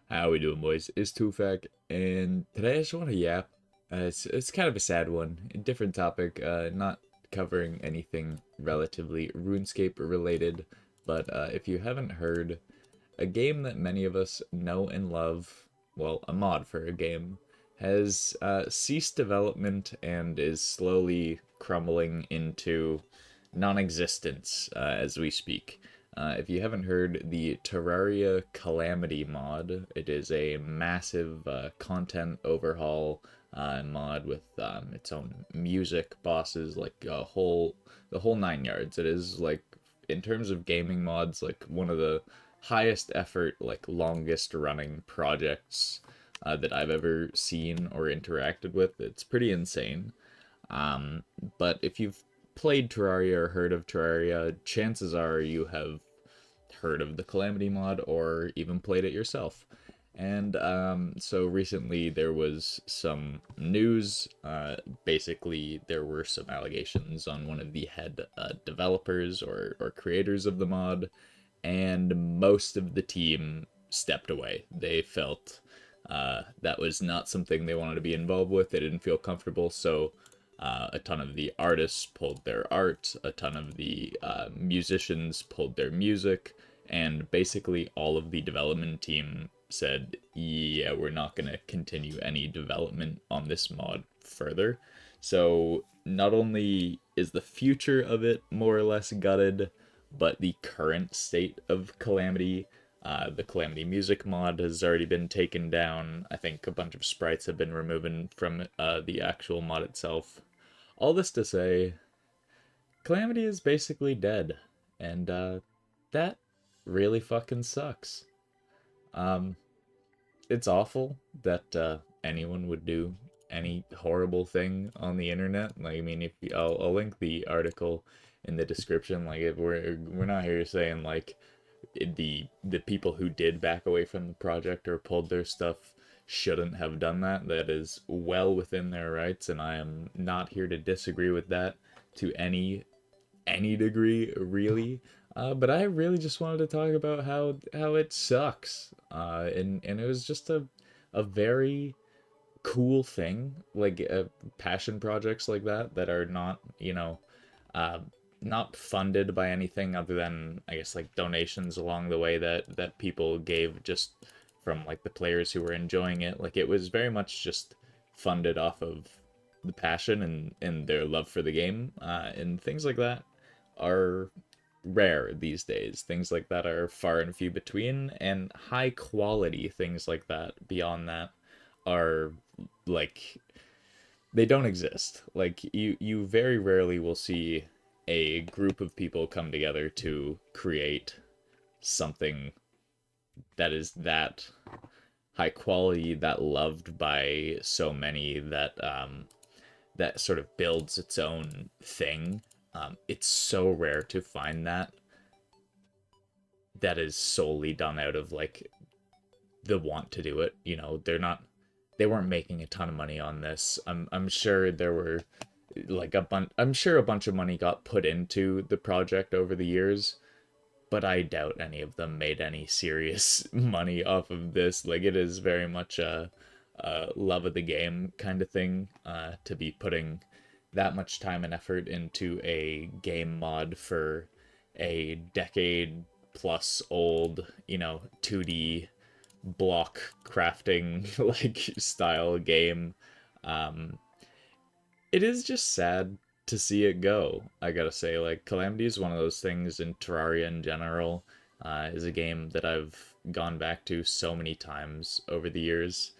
How we doing, boys? It's Tufek, and today I just want to yap. It's kind of a sad one, a different topic, not covering anything relatively RuneScape related, but if you haven't heard, a game that many of us know and love, well, a mod for a game, has ceased development and is slowly crumbling into non-existence as we speak. If you haven't heard the Terraria Calamity mod, it is a massive content overhaul mod with its own music, bosses, like the whole nine yards. It is like, in terms of gaming mods, like one of the highest effort, like longest running projects that I've ever seen or interacted with. It's pretty insane. Um, but if you've played Terraria or heard of Terraria, chances are you have heard of the Calamity mod or even played it yourself. And so recently there was some news. Basically, there were some allegations on one of the head developers or creators of the mod, and most of the team stepped away. They felt that was not something they wanted to be involved with. They didn't feel comfortable, so a ton of the artists pulled their art, a ton of the musicians pulled their music, and basically all of the development team said, yeah, we're not going to continue any development on this mod further. So not only is the future of it more or less gutted, but the current state of Calamity, the Calamity music mod has already been taken down. I think a bunch of sprites have been removed from the actual mod itself. All this to say, Calamity is basically dead, and that really fucking sucks. Um, it's awful that anyone would do any horrible thing on the internet. Like, I mean, if you, I'll link the article in the description. Like, if we're not here saying like the people who did back away from the project or pulled their stuff shouldn't have done that. That is well within their rights, and I am not here to disagree with that to any degree, really. But I really just wanted to talk about how it sucks. And it was just a very cool thing, like passion projects like that are not, uh, not funded by anything other than, I guess, like donations along the way that people gave just from like the players who were enjoying it. Like, it was very much just funded off of the passion and their love for the game, and things like that are rare these days. Things like that are far and few between, and high quality things like that beyond that are like, they don't exist. Like, you very rarely will see a group of people come together to create something that is that high quality, that loved by so many, that sort of builds its own thing. It's so rare to find that is solely done out of like the want to do it. They weren't making a ton of money on this. I'm sure there were like I'm sure a bunch of money got put into the project over the years, but I doubt any of them made any serious money off of this. Like, it is very much a love of the game kind of thing, to be putting that much time and effort into a game mod for a decade plus old, 2D block crafting like style game. Um, it is just sad to see it go. I gotta say, like, Calamity is one of those things, in Terraria in general, is a game that I've gone back to so many times over the years.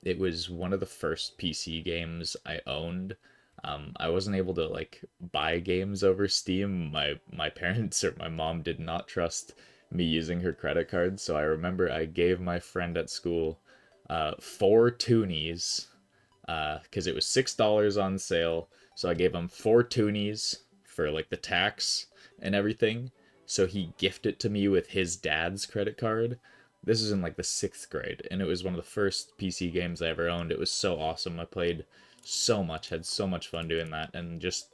It was one of the first PC games I owned. I wasn't able to like buy games over Steam. My parents or my mom did not trust me using her credit card, so I remember I gave my friend at school four toonies because it was $6 on sale. So I gave him four toonies for like the tax and everything. So he gifted it to me with his dad's credit card. This was in like the sixth grade, and it was one of the first PC games I ever owned. It was so awesome. I played so much, had so much fun doing that, and just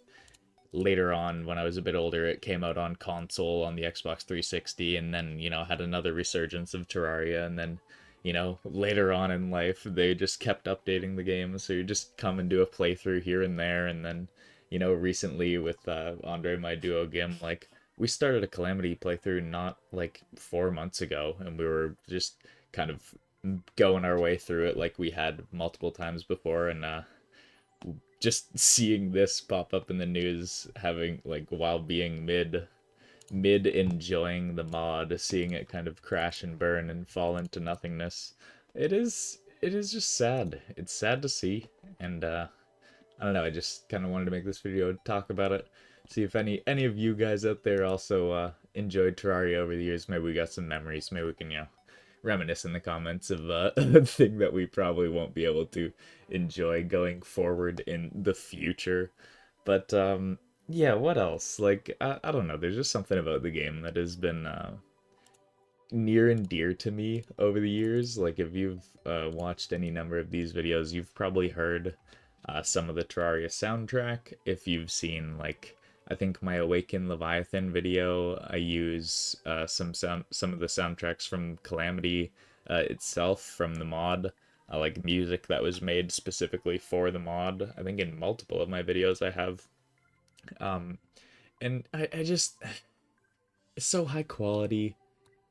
later on when I was a bit older, it came out on console on the Xbox 360, and then had another resurgence of Terraria, and then you know, later on in life, they just kept updating the game. So you just come and do a playthrough here and there. And then, you know, recently with Andre, my duo Gim, like, we started a Calamity playthrough not like 4 months ago. And we were just kind of going our way through it like we had multiple times before. And just seeing this pop up in the news, having like while being mid enjoying the mod, seeing it kind of crash and burn and fall into nothingness. It is just sad. It's sad to see, and I don't know. I just kind of wanted to make this video to talk about it. See if any of you guys out there also enjoyed Terraria over the years. Maybe we got some memories. Maybe we can, you know, reminisce in the comments of a thing that we probably won't be able to enjoy going forward in the future. But yeah, what else? Like I don't know. There's just something about the game that has been near and dear to me over the years. Like if you've watched any number of these videos, you've probably heard some of the Terraria soundtrack. If you've seen like I think my Awaken Leviathan video, I use some of the soundtracks from Calamity itself from the mod. Like music that was made specifically for the mod. I think in multiple of my videos I have. Um, and I just it's so high quality.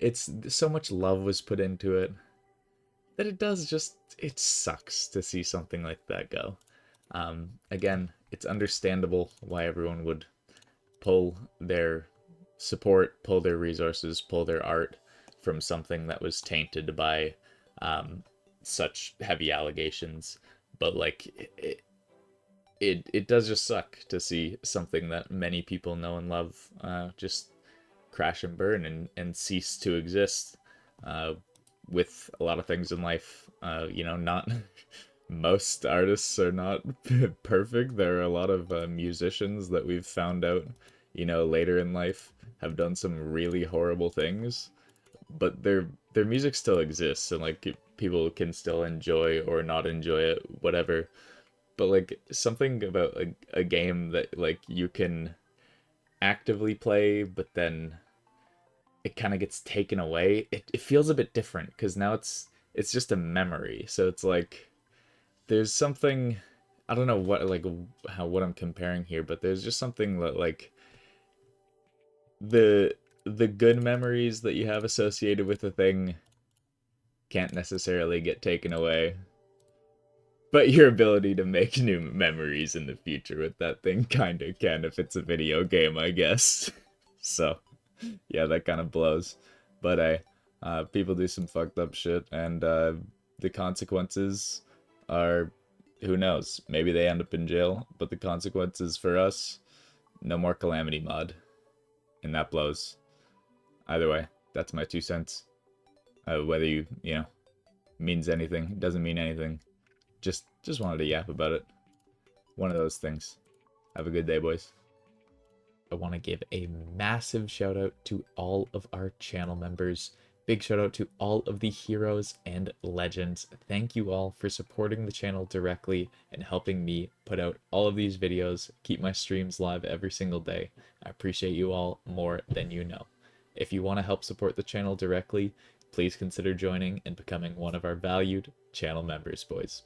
It's so much love was put into it that it sucks to see something like that go. Again, it's understandable why everyone would pull their support, pull their resources, pull their art from something that was tainted by such heavy allegations. But like it does just suck to see something that many people know and love just crash and burn and cease to exist. With a lot of things in life, you know, not most artists are not perfect. There are a lot of musicians that we've found out, you know, later in life have done some really horrible things, but their music still exists and like people can still enjoy or not enjoy it, whatever. But like something about a game that like you can actively play, but then it kind of gets taken away. It feels a bit different because now it's just a memory. So it's like there's something I don't know what like how what I'm comparing here, but there's just something that like the good memories that you have associated with the thing can't necessarily get taken away. But your ability to make new memories in the future with that thing kind of can if it's a video game, I guess. So, yeah, that kind of blows. But hey, people do some fucked up shit, and the consequences are, who knows? Maybe they end up in jail, but the consequences for us, no more Calamity mod, and that blows. Either way, that's my 2 cents. Whether you know, means anything, doesn't mean anything. Just wanted to yap about it. One of those things. Have a good day, boys. I want to give a massive shout out to all of our channel members. Big shout out to all of the heroes and legends. Thank you all for supporting the channel directly and helping me put out all of these videos, keep my streams live every single day. I appreciate you all more than you know. If you want to help support the channel directly, please consider joining and becoming one of our valued channel members, boys.